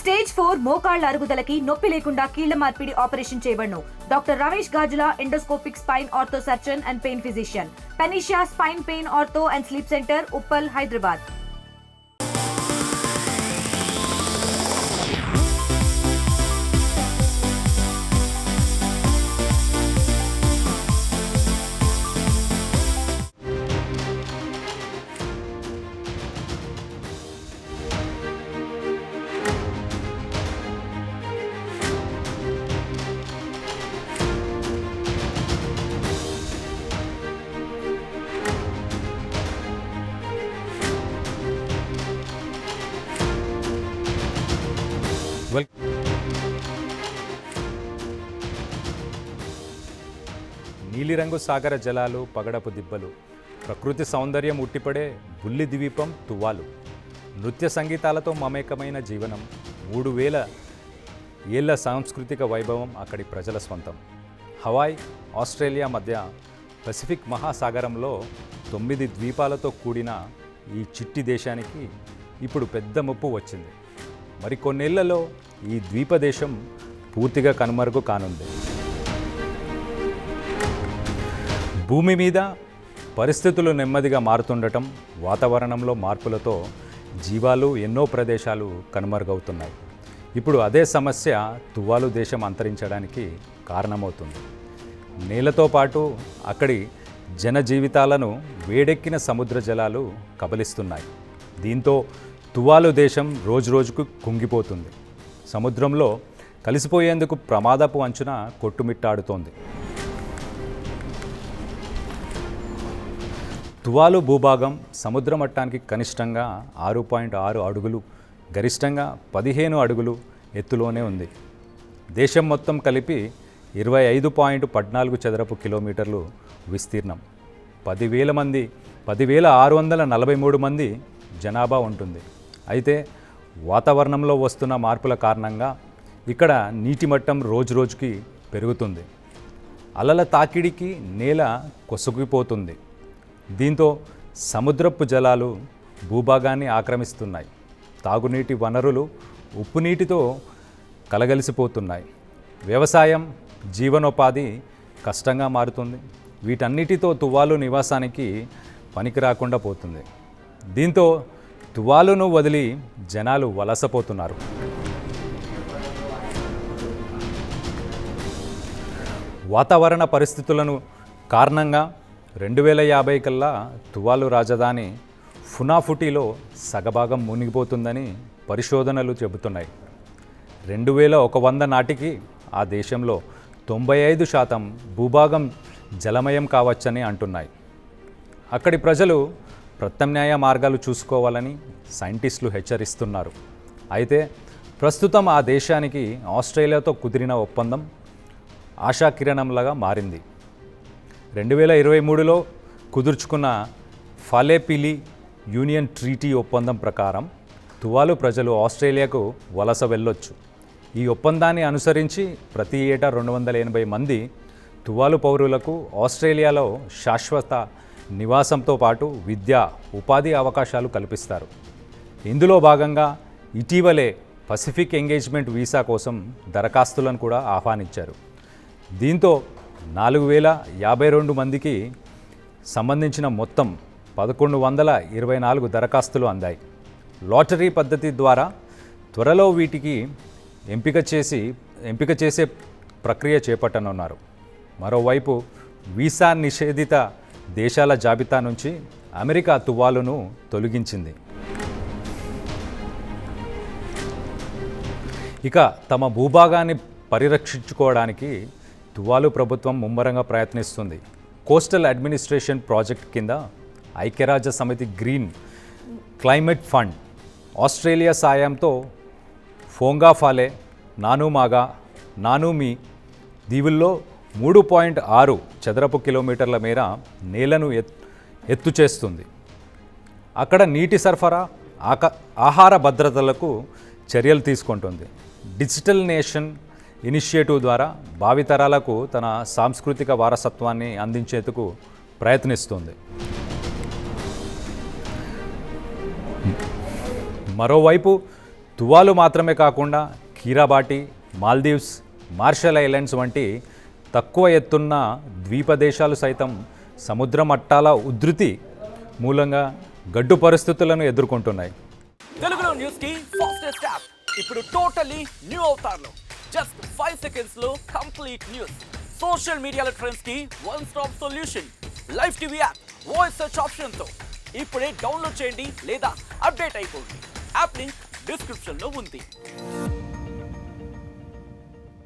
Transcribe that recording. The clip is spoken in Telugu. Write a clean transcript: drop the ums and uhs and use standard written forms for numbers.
స్టేజ్ 4 మోకాళ్ల అరుగుదలకి నొప్పి లేకుండా కీళ్ల మార్పిడి ఆపరేషన్ చేయబడును. Doctor Ramesh Gajula, endoscopic spine ortho surgeon and pain physician, panacea spine pain ortho and sleep center, Uppal, Hyderabad. నీలిరంగు సాగర జలాలు, పగడపు దిబ్బలు, ప్రకృతి సౌందర్యం ఉట్టిపడే బుల్లి ద్వీపం తువాలు, నృత్య సంగీతాలతో మమేకమైన జీవనం, 3000 ఏళ్ల సాంస్కృతిక వైభవం అక్కడి ప్రజల స్వంతం. హవాయ్, ఆస్ట్రేలియా మధ్య పసిఫిక్ మహాసాగరంలో 9 ద్వీపాలతో కూడిన ఈ చిట్టి దేశానికి ఇప్పుడు పెద్ద ముప్పు వచ్చింది. మరికొన్నేళ్లలో ఈ ద్వీపదేశం పూర్తిగా కనుమరుగు కానుంది. భూమి మీద పరిస్థితులు నెమ్మదిగా మారుతుండటం, వాతావరణంలో మార్పులతో జీవాలు ఎన్నో ప్రదేశాలు కనుమరుగవుతున్నాయి. ఇప్పుడు అదే సమస్య తువాలు దేశం అంతరించడానికి కారణమవుతుంది. నేలతో పాటు అక్కడి జనజీవితాలను వేడెక్కిన సముద్ర జలాలు కబలిస్తున్నాయి. దీంతో తువాలు దేశం రోజురోజుకు కుంగిపోతుంది. సముద్రంలో కలిసిపోయేందుకు ప్రమాదపు అంచున కొట్టుమిట్టాడుతోంది. తువాలు భూభాగం సముద్ర మట్టానికి కనిష్టంగా 6.6 అడుగులు, గరిష్టంగా 15 అడుగులు ఎత్తులోనే ఉంది. దేశం మొత్తం కలిపి 25.14 చదరపు కిలోమీటర్లు విస్తీర్ణం. 10,643 మంది జనాభా ఉంటుంది. అయితే వాతావరణంలో వస్తున్న మార్పుల కారణంగా ఇక్కడ నీటి మట్టం రోజురోజుకి పెరుగుతుంది. అలల తాకిడికి నేల కొసుగిపోతుంది. దీంతో సముద్రపు జలాలు భూభాగాన్ని ఆక్రమిస్తున్నాయి. తాగునీటి వనరులు ఉప్పు నీటితో కలగలిసిపోతున్నాయి. వ్యవసాయం, జీవనోపాధి కష్టంగా మారుతుంది. వీటన్నిటితో తువాలు నివాసానికి పనికి రాకుండా పోతుంది. దీంతో తువాలును వదిలి జనాలు వలసపోతున్నారు. వాతావరణ పరిస్థితులను కారణంగా 2050 కల్లా తువాలు రాజధాని ఫునాఫుటీలో సగభాగం మునిగిపోతుందని పరిశోధనలు చెబుతున్నాయి. 2100 నాటికి ఆ దేశంలో 95% భూభాగం జలమయం కావచ్చని అంటున్నాయి. అక్కడి ప్రజలు ప్రత్యామ్నాయ మార్గాలు చూసుకోవాలని సైంటిస్టులు హెచ్చరిస్తున్నారు. అయితే ప్రస్తుతం ఆ దేశానికి ఆస్ట్రేలియాతో కుదిరిన ఒప్పందం ఆశాకిరణంలాగా మారింది. 2023లో కుదుర్చుకున్న ఫాలేపిలి యూనియన్ ట్రీటీ ఒప్పందం ప్రకారం తువాలు ప్రజలు ఆస్ట్రేలియాకు వలస వెళ్ళొచ్చు. ఈ ఒప్పందాన్ని అనుసరించి ప్రతి ఏటా 280 మంది తువాలు పౌరులకు ఆస్ట్రేలియాలో శాశ్వత నివాసంతో పాటు విద్య, ఉపాధి అవకాశాలు కల్పిస్తారు. ఇందులో భాగంగా ఇటీవలే పసిఫిక్ ఎంగేజ్మెంట్ వీసా కోసం దరఖాస్తులను కూడా ఆహ్వానించారు. దీంతో 4052 మందికి సంబంధించిన మొత్తం 1124 దరఖాస్తులు అందాయి. లాటరీ పద్ధతి ద్వారా త్వరలో వీటికి ఎంపిక చేసే ప్రక్రియ చేపట్టనున్నారు. మరోవైపు వీసా నిషేధిత దేశాల జాబితా నుంచి అమెరికా తువాలును తొలగించింది. ఇక తమ భూభాగాన్ని పరిరక్షించుకోవడానికి తువాలు ప్రభుత్వం ముమ్మరంగా ప్రయత్నిస్తుంది. కోస్టల్ అడ్మినిస్ట్రేషన్ ప్రాజెక్ట్ కింద ఐక్యరాజ్య సమితి గ్రీన్ క్లైమేట్ ఫండ్ ఆస్ట్రేలియా సాయంతో ఫోంగాఫాలే, నానుమాగా, నానుమి దీవుల్లో 3.6 చదరపు కిలోమీటర్ల మేర నేలను ఎత్తు చేస్తుంది. అక్కడ నీటి సరఫరా, ఆహార భద్రతలకు చర్యలు తీసుకుంటుంది. డిజిటల్ నేషన్ ఇనిషియేటివ్ ద్వారా భావితరాలకు తన సాంస్కృతిక వారసత్వాన్ని అందించేందుకు ప్రయత్నిస్తుంది. మరోవైపు తువాలు మాత్రమే కాకుండా కీరాబాటి, మాల్దీవ్స్, మార్షల్ ఐలాండ్స్ వంటి తక్కువ ఎత్తున్న ద్వీప దేశాలు సైతం సముద్ర మట్టాల ఉధృతి మూలంగా గడ్డు పరిస్థితులను ఎదుర్కొంటున్నాయి. తెలుగులో న్యూస్ కి ఫాస్టెస్ట్ యాప్ ఇప్పుడు టోటల్లీ న్యూ అవతార్లో జస్ట్ 5 సెకండ్స్ లో కంప్లీట్ న్యూస్. సోషల్ మీడియాలో ట్రెండ్స్ కి one stop solution. Live TV app voice search option తో ఇప్పుడే డౌన్లోడ్ చేయండి లేదా అప్డేట్ అయిపోండి. యాప్ లింక్ డిస్క్రిప్షన్ లో ఉంది.